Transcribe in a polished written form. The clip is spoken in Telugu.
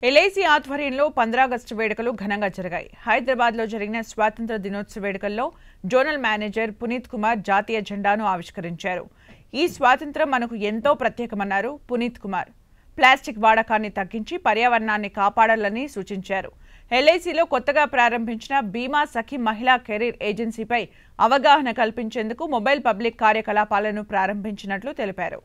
ఎల్ఐసి ఆధ్వర్యంలో 15 ఆగస్టు వేడుకలు ఘనంగా జరిగాయి. హైదరాబాద్లో జరిగిన స్వాతంత్ర దినోత్సవ వేడుకల్లో జోనల్ మేనేజర్ పునీత్ కుమార్ జాతీయ జెండాను ఆవిష్కరించారు. ఈ స్వాతంత్రం మనకు ఎంతో ప్రత్యేకమన్నారు పునీత్ కుమార్. ప్లాస్టిక్ వాడకాన్ని తగ్గించి పర్యావరణాన్ని కాపాడాలని సూచించారు. ఎల్ఐసిలో కొత్తగా ప్రారంభించిన బీమా సఖి మహిళా కెరీర్ ఏజెన్సీపై అవగాహన కల్పించేందుకు మొబైల్ పబ్లిక్ కార్యకలాపాలను ప్రారంభించినట్లు తెలిపారు.